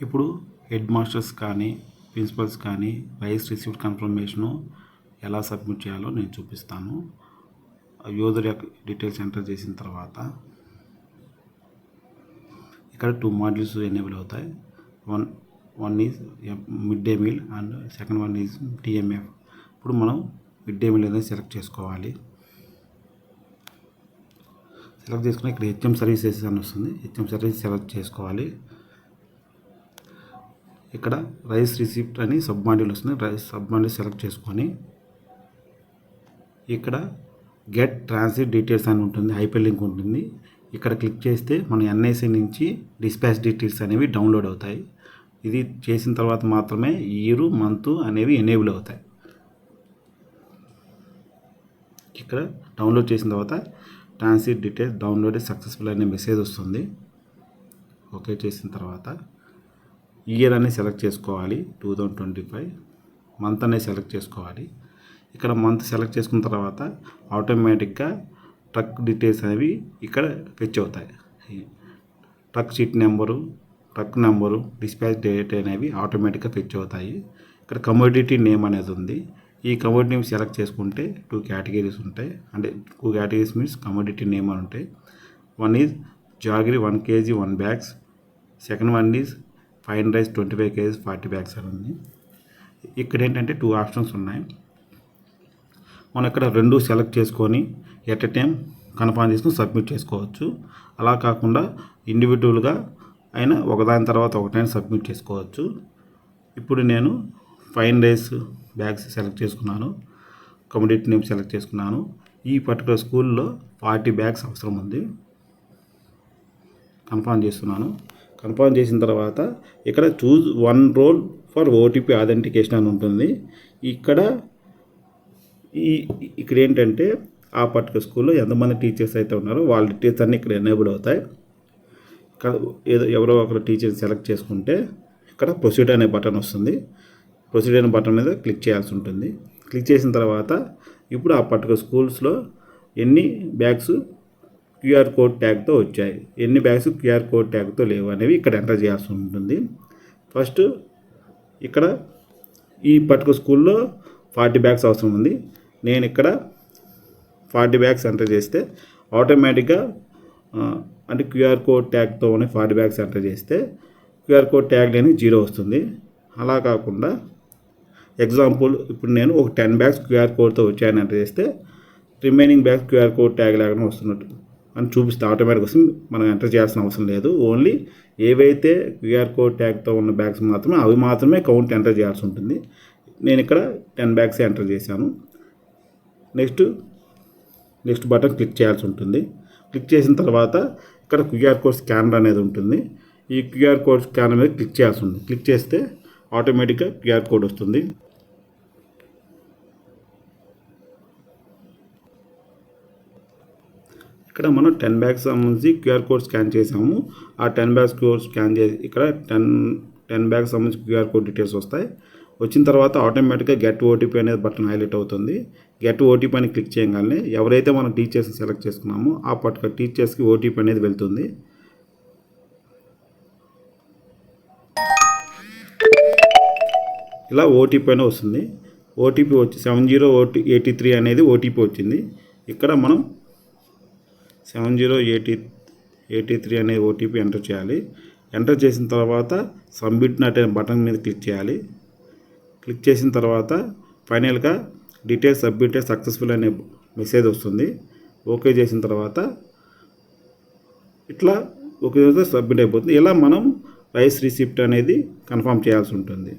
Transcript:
ఇప్పుడు head masters కానీ principles కానీ రైస్ రిసీవ్డ్ కన్ఫర్మేషను ఎలా సబ్మిట్ చేయాలో నేను చూపిస్తాను. యూజర్ యొక్క డీటెయిల్స్ ఎంటర్ చేసిన తర్వాత ఇక్కడ 2 మాడ్యూల్స్ ఎనేబుల్ అవుతాయి. One is mid day meal and second one is TMF. ఇప్పుడు మనం మిడ్ డే మీల్ అనేది సెలెక్ట్ చేసుకోవాలి. సెలెక్ట్ చేసుకుని ఇక్కడ హెచ్ఎం సర్వీసెస్ అని వస్తుంది. హెచ్ఎం సర్వీస్ సెలెక్ట్ చేసుకోవాలి. ఇక్కడ రైస్ రిసిప్ట్ అని సబ్ మాడ్యూల్ వస్తుంది. రైస్ సబ్ మాడ్యూల్ సెలెక్ట్ చేసుకొని ఇక్కడ గెట్ ట్రాన్సిట్ డీటెయిల్స్ అని ఉంటుంది, హైపర్ లింక్ ఉంటుంది. ఇక్కడ క్లిక్ చేస్తే మన ఎన్ఐసి నుంచి డిస్పాచ్ డీటెయిల్స్ అనేవి డౌన్లోడ్ అవుతాయి. ఇది చేసిన తర్వాత మాత్రమే ఇయర్ మంత్ అనేవి ఎనేబుల్ అవుతాయి. ఇక్కడ డౌన్లోడ్ చేసిన తర్వాత ట్రాన్సిట్ డీటెయిల్స్ డౌన్లోడ్ సక్సెస్ఫుల్ అనే మెసేజ్ వస్తుంది. ఓకే చేసిన తర్వాత ఇయర్ అనేది సెలెక్ట్ చేసుకోవాలి. 2025 మంత్ అనేది సెలెక్ట్ చేసుకోవాలి. ఇక్కడ మంత్ సెలెక్ట్ చేసుకున్న తర్వాత ఆటోమేటిక్గా ట్రక్ డీటెయిల్స్ అనేవి ఇక్కడ ఫెచ్ అవుతాయి. Truck sheet number, truck number, dispatch date అనేవి ఆటోమేటిక్గా ఫెచ్ అవుతాయి. ఇక్కడ కమోడిటీ నేమ్ అనేది ఉంది. ఈ కమోడిటీ నేమ్ సెలెక్ట్ చేసుకుంటే 2 కేటగిరీస్ ఉంటాయి. అంటే 2 కేటగిరీస్ మీన్స్ కమోడిటీ నేమ్ అని ఉంటాయి. One is jaggery 1 kg 1 bags. Second one is fine rice 25 kg 40 bags అని ఉంది. ఇక్కడ ఏంటంటే 2 ఆప్షన్స్ ఉన్నాయి. మనం ఇక్కడ 2 సెలెక్ట్ చేసుకొని ఎట్ ఎ టైం కన్ఫర్మ్ చేసుకుని సబ్మిట్ చేసుకోవచ్చు. అలా కాకుండా ఇండివిజువల్గా అయినా ఒకదాని తర్వాత ఒకటైనా సబ్మిట్ చేసుకోవచ్చు. ఇప్పుడు నేను ఫైన్ రైస్ బ్యాగ్స్ సెలెక్ట్ చేసుకున్నాను, కమోడిటీ నేమ్ సెలెక్ట్ చేసుకున్నాను. ఈ పర్టికులర్ స్కూల్లో 40 bags అవసరం ఉంది. కన్ఫర్మ్ చేస్తున్నాను. కన్ఫర్మ్ చేసిన తర్వాత ఇక్కడ choose 1 role for OTP authentication అని ఉంటుంది. ఇక్కడ ఏంటంటే ఆ పర్టికులర్ స్కూల్లో ఎంతమంది టీచర్స్ అయితే ఉన్నారో వాళ్ళ డీటెయిల్స్ అన్నీ ఇక్కడ ఎనేబుల్ అవుతాయి. ఎవరో ఒకరు టీచర్ సెలెక్ట్ చేసుకుంటే ఇక్కడ ప్రొసీడ్ అనే బటన్ వస్తుంది. ప్రొసీడ్ అనే బటన్ మీద క్లిక్ చేయాల్సి ఉంటుంది. క్లిక్ చేసిన తర్వాత ఇప్పుడు ఆ పర్టికులర్ స్కూల్స్లో ఎన్ని బ్యాగ్స్ క్యూఆర్ కోడ్ ట్యాగ్తో వచ్చాయి, ఎన్ని బ్యాగ్స్ క్యూఆర్ కోడ్ ట్యాగ్తో లేవు అనేవి ఇక్కడ ఎంటర్ చేయాల్సి ఉంటుంది. ఫస్ట్ ఇక్కడ ఈ పర్టికులర్ స్కూల్లో 40 bags అవసరం ఉంది. నేను ఇక్కడ 40 bags ఎంటర్ చేస్తే ఆటోమేటిక్గా అంటే క్యూఆర్ కోడ్ ట్యాగ్తో ఉన్న 40 bags ఎంటర్ చేస్తే క్యూఆర్ కోడ్ ట్యాగ్ లేని 0 వస్తుంది. అలా కాకుండా ఎగ్జాంపుల్ ఇప్పుడు నేను ఒక 10 bags క్యూఆర్ కోడ్తో వచ్చాయని ఎంటర్ చేస్తే remaining bags QR code tag లేకుండా వస్తున్నట్టు అని చూపిస్తే ఆటోమేటిక్ వస్తుంది. మనం ఎంటర్ చేయాల్సిన అవసరం లేదు. ఓన్లీ ఏవైతే క్యూఆర్ కోడ్ ట్యాగ్తో ఉన్న బ్యాగ్స్ మాత్రమే అవి మాత్రమే కౌంట్ ఎంటర్ చేయాల్సి ఉంటుంది. నేను ఇక్కడ 10 bags ఎంటర్ చేశాను. నెక్స్ట్ బటన్ క్లిక్ చేయాల్సి ఉంటుంది. క్లిక్ చేసిన తర్వాత ఇక్కడ క్యూఆర్ కోడ్ స్కానర్ అనేది ఉంటుంది. ఈ క్యూఆర్ కోడ్ స్కానర్ మీద క్లిక్ చేయాల్సి ఉంది. క్లిక్ చేస్తే ఆటోమేటిక్గా క్యూఆర్ కోడ్ వస్తుంది. ఇక్కడ మనం 10 bags సంబంధించి క్యూఆర్ కోడ్ స్కాన్ చేసాము. ఆ 10 bags కోడ్ స్కాన్ చేసి ఇక్కడ 10 bags సంబంధించి క్యూఆర్ కోడ్ డీటెయిల్స్ వస్తాయి. వచ్చిన తర్వాత ఆటోమేటిక్గా గెట్ ఓటీపీ అనేది బటన్ హైలైట్ అవుతుంది. గెట్ ఓటీపీ అని క్లిక్ చేయగానే ఎవరైతే మనం టీచర్స్ని సెలెక్ట్ చేసుకున్నామో ఆ పర్టికులర్ టీచర్స్కి ఓటీపీ అనేది వెళ్తుంది. ఇలా ఓటీపీ అనేది వస్తుంది. ఓటీపీ వచ్చి 7083 అనేది ఓటీపీ వచ్చింది. ఇక్కడ మనం 7083 అనే ఓటీపీ ఎంటర్ చేయాలి. ఎంటర్ చేసిన తర్వాత సబ్మిట్ అనే బటన్ మీద క్లిక్ చేయాలి. క్లిక్ చేసిన తర్వాత ఫైనల్గా డీటెయిల్స్ సబ్మిటెడ్ సక్సెస్ఫుల్ అనే మెసేజ్ వస్తుంది. ఓకే చేసిన తర్వాత ఇట్లా ఓకే సబ్మిట్ అయిపోతుంది. ఇలా మనం రైస్ రిసిప్ట్ అనేది కన్ఫర్మ్ చేయాల్సి ఉంటుంది.